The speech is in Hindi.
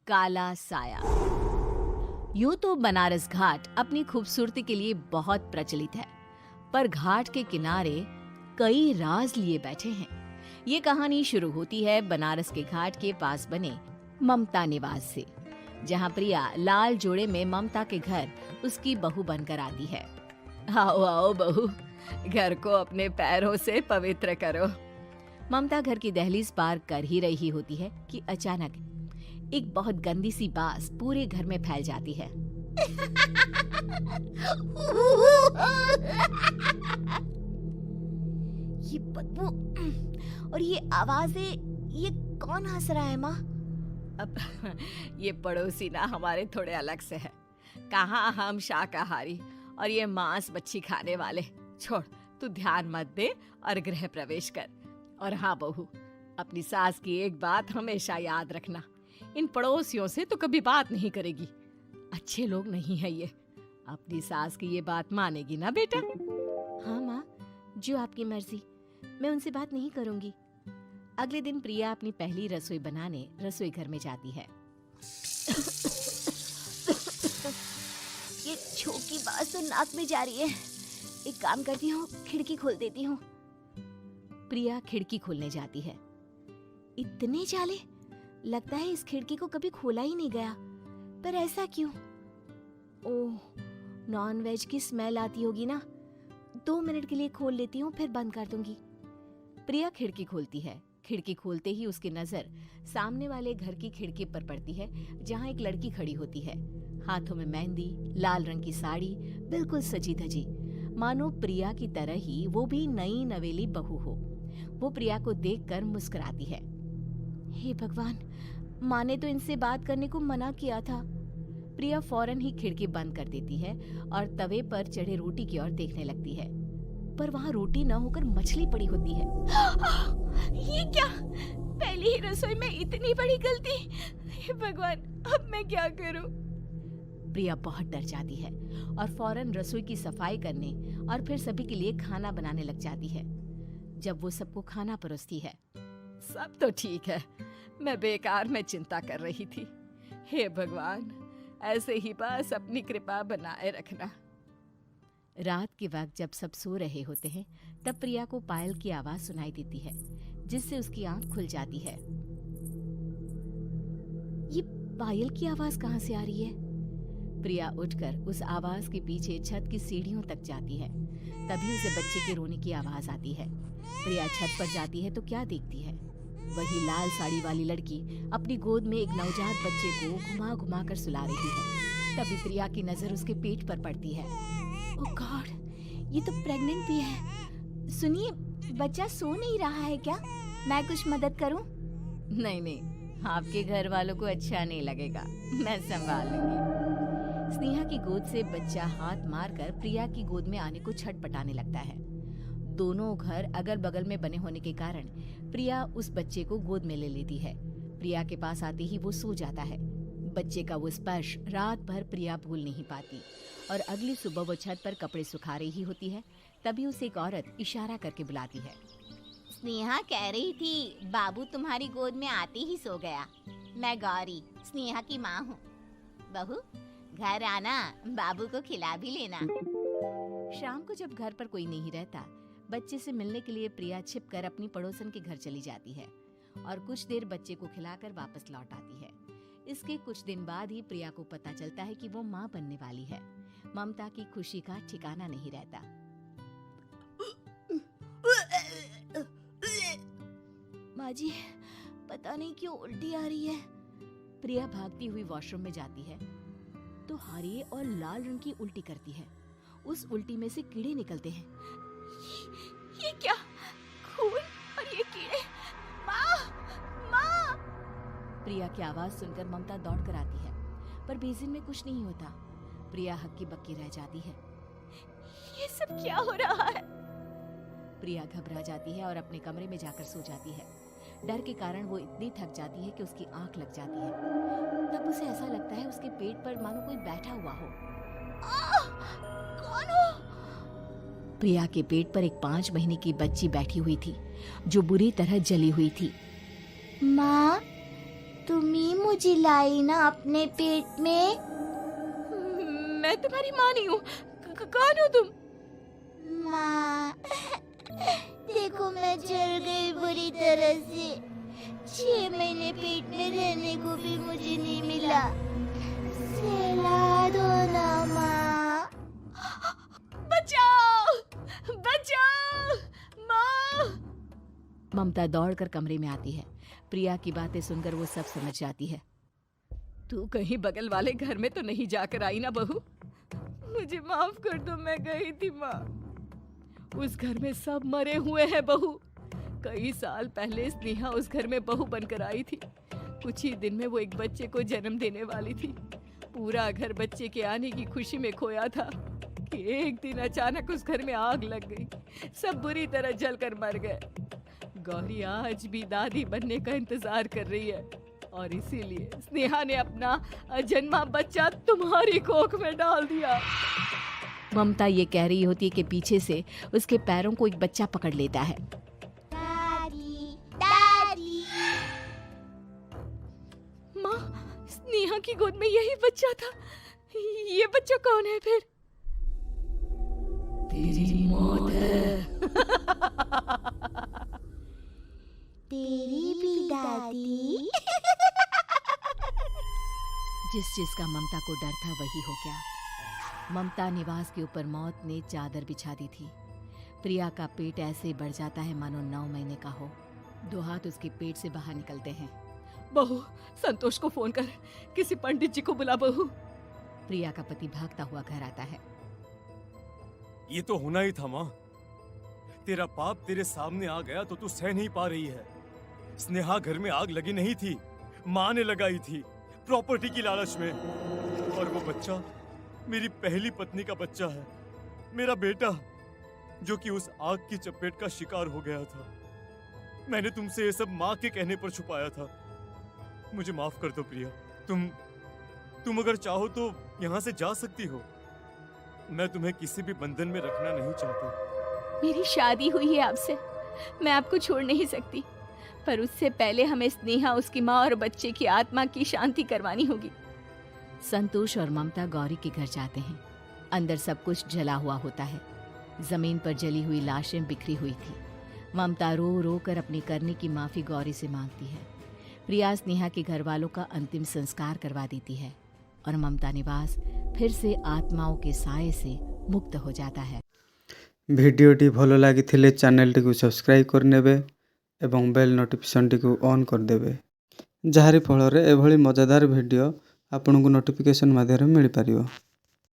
काला साया। यूं तो बनारस घाट अपनी खूबसूरती के लिए बहुत प्रचलित है, पर घाट के किनारे कई राज लिए बैठे हैं। ये कहानी शुरू होती है बनारस के घाट के पास बने ममता निवास से, जहां प्रिया लाल जोड़े में ममता के घर उसकी बहू बनकर आती है। आओ आओ बहू, घर को अपने पैरों से पवित्र करो। ममता घर की दहलीज पार कर ही रही होती है कि अचानक एक बहुत गंदी सी बास पूरे घर में फैल जाती है। ये बदबू और ये आवाजें, ये कौन हंस रहा है माँ? अब ये पड़ोसी ना हमारे थोड़े अलग से है। कहाँ हम शाकाहारी और ये मांस मच्छी खाने वाले। छोड़, तू ध्यान मत दे और गृह प्रवेश कर। और हाँ बहू, अपनी सास की एक बात हमेशा याद रखना, इन पड़ोसियों से तो कभी बात नहीं करेगी। अच्छे लोग नहीं है ये। अपनी सास की ये बात मानेगी ना बेटा? हाँ माँ, जो आपकी मर्जी, मैं उनसे बात नहीं करूंगी। अगले दिन प्रिया अपनी पहली रसोई बनाने रसोई घर में जाती है। ये छोकी बात तो नाक में जा रही है। एक काम करती हूँ, खिड़की खोल देती हूँ। प्रिया खिड़की खोलने जाती है। इतने जाले, लगता है इस खिड़की को कभी खोला ही नहीं गया। पर ऐसा क्यों? ओह, नॉन वेज की स्मेल आती होगी ना। 2 मिनट के लिए खोल लेती हूँ, फिर बंद कर दूंगी। प्रिया खिड़की खोलती है। खिड़की खोलते ही उसकी नजर सामने वाले घर की खिड़की पर पड़ती है, जहाँ एक लड़की खड़ी होती है। हाथों में मेहंदी, लाल रंग की साड़ी, बिल्कुल सजी धजी, मानो प्रिया की तरह ही वो भी नई नवेली बहू हो। वो प्रिया को देखकर मुस्कुराती है। हे भगवान, माँ ने तो इनसे बात करने को मना किया था। प्रिया फौरन ही खिड़की बंद कर देती है और तवे पर चढ़े रोटी की ओर देखने लगती है, पर वहाँ रोटी न होकर मछली पड़ी होती है। ये क्या? पहली ही रसोई में इतनी बड़ी गलती। हे भगवान, अब मैं क्या करूं? प्रिया बहुत डर जाती है और फौरन रसोई की सफाई करने और फिर सभी के लिए खाना बनाने लग जाती है। जब वो सबको खाना परोसती है, सब तो ठीक है, मैं बेकार में चिंता कर रही थी। हे भगवान, ऐसे ही बस अपनी कृपा बनाए रखना। रात के वक्त जब सब सो रहे होते हैं, तब प्रिया को पायल की आवाज सुनाई देती है, जिससे उसकी आंख खुल जाती है। ये पायल की आवाज कहाँ से आ रही है? प्रिया उठकर उस आवाज के पीछे छत की सीढ़ियों तक जाती है। तभी उसे बच्चे के रोने की आवाज आती है। प्रिया छत पर जाती है तो क्या देखती है? वही लाल साड़ी वाली लड़की अपनी गोद में एक नवजात बच्चे को घुमा घुमा कर सुला रही है। तभी प्रिया की नजर उसके पेट पर पड़ती है। ओह गॉड, ये तो प्रेग्नेंट भी है। सुनिए, बच्चा सो नहीं रहा है क्या? मैं कुछ मदद करूं? नहीं नहीं, आपके घर वालों को अच्छा नहीं लगेगा, मैं संभाल लूंगी। स्नेहा की गोद से बच्चा हाथ मारकर प्रिया की गोद में आने को छटपटाने लगता है। दोनों घर अगल बगल में बने होने के कारण प्रिया उस बच्चे को गोद में ले लेती है। प्रिया के पास आते ही वो सो जाता है। बच्चे का वो स्पर्श रात भर प्रिया भूल नहीं पाती और अगली सुबह वो छत पर कपड़े सुखा रही होती है। तभी उसे एक औरत इशारा करके बुलाती है। स्नेहा कह रही थी बाबू तुम्हारी गोद में आते ही सो गया। मैं गौरी, स्नेहा की माँ हूँ। बहू, घर आना, बाबू को खिला भी लेना। शाम को जब घर पर कोई नहीं रहता, बच्चे से मिलने के लिए प्रिया छिपकर अपनी पड़ोसन के घर चली जाती है और कुछ देर बच्चे को खिलाकर वापस लौट आती है। इसके कुछ दिन बाद ही प्रिया को पता चलता है कि वो माँ बनने वाली है। ममता की खुशी का ठिकाना नहीं रहता। माँ जी, पता नहीं क्यों उल्टी आ रही है। प्रिया भागती हुई वॉशरूम में जाती है तो हरे और लाल रंग की उल्टी करती है। उस उल्टी में से कीड़े निकलते हैं। ये क्या? खून और ये कीड़े! माँ! माँ! प्रिया की आवाज सुनकर ममता दौड़ कर आती है, पर बेसिन में कुछ नहीं होता। प्रिया हक्की बक्की रह जाती है। ये सब क्या हो रहा है? प्रिया घबरा जाती है और अपने कमरे में जाकर सो जाती है। डर के कारण वो इतनी थक जाती है कि उसकी आंख लग जाती है। तब उसे ऐसा लगता है उसके पेट पर मानो कोई बैठा हुआ हो। कौन हो? प्रिया के पेट पर एक 5 महीने की बच्ची बैठी हुई थी, जो बुरी तरह जली हुई थी। माँ, तुम ही मुझे लाई ना अपने पेट में। मैं तुम्हारी माँ नहीं हूँ। कौन हो तुम? माँ, देखो मैं जल गई बुरी तरह से। 6 महीने पेट में रहने को भी मुझे नहीं मिला। सहला दो ना माँ। बचाओ, बचाओ, माँ! ममता दौड़कर कमरे में आती है। प्रिया की बातें सुनकर वो सब समझ जाती है। तू कहीं बगल वाले घर में तो नहीं जाकर आई ना बहू? मुझे माफ कर दो, मैं गई थी माँ। उस घर में सब मरे हुए हैं बहू। कई साल पहले स्नेहा उस घर में बहू बनकर आई थी। कुछ ही दिन में वो एक बच्चे को जन्म देने वाली थी। पूरा घर बच्चे के आने की खुशी में खोया था कि एक दिन अचानक उस घर में आग लग गई। सब बुरी तरह जलकर मर गए। गौरी आज भी दादी बनने का इंतजार कर रही है और इसीलिए स्नेहा ने अपना अजन्मा बच्चा तुम्हारी कोख में डाल दिया। ममता ये कह रही होती है कि पीछे से उसके पैरों को एक बच्चा पकड़ लेता है। दादी, दादी। माँ, स्नेहा की गोद में यही बच्चा था। ये बच्चा कौन है फिर? तेरी मौत है। तेरी भी दादी। जिस चीज का ममता को डर था वही हो गया। ममता निवास के ऊपर मौत ने चादर बिछा दी थी। प्रिया का पेट ऐसे बढ़ जाता है मानो 9 महीने का हो। 2 हाथ उसके पेट से बाहर निकलते हैं। बहू, संतोष को फोन कर, किसी पंडित जी को बुला बहू। प्रिया का पति भागता हुआ घर आता है। ये तो होना ही था माँ। तेरा पाप तेरे सामने आ गया तो तू सह नहीं पा रही है। स्नेहा घर में आग लगी नहीं थी, माँ ने लगाई थी, प्रॉपर्टी की लालच में। और वो बच्चा मेरी पहली पत्नी का बच्चा है, मेरा बेटा, जो कि उस आग की चपेट का शिकार हो गया था। मैंने तुमसे ये सब माँ के कहने पर छुपाया था। मुझे माफ कर दो प्रिया। तुम अगर चाहो तो यहाँ से जा सकती हो। मैं तुम्हें किसी भी बंधन में रखना नहीं चाहता। मेरी शादी हुई है आपसे, मैं आपको छोड़ नहीं सकती, पर उससे पहले हमें स्नेहा, उसकी माँ और बच्चे की आत्मा की शांति करवानी होगी। संतोष और ममता गौरी के घर जाते हैं। अंदर सब कुछ जला हुआ होता है। जमीन पर जली हुई लाशें बिखरी हुई थी। ममता रो रो कर अपनी करने की माफी गौरी से मांगती है। प्रिया स्नेहा के घर वालों का अंतिम संस्कार करवा देती है और ममता निवास फिर से आत्माओं के साए से मुक्त हो जाता है। भिडियोटी भल लगी चैनल टी सब्सक्राइब करनेबे एवं bell notification T on करदेबे, Jahari फल एभली मजादार वीडियो आपनको नोटिफिकेशन माध्यम मिल पारियो।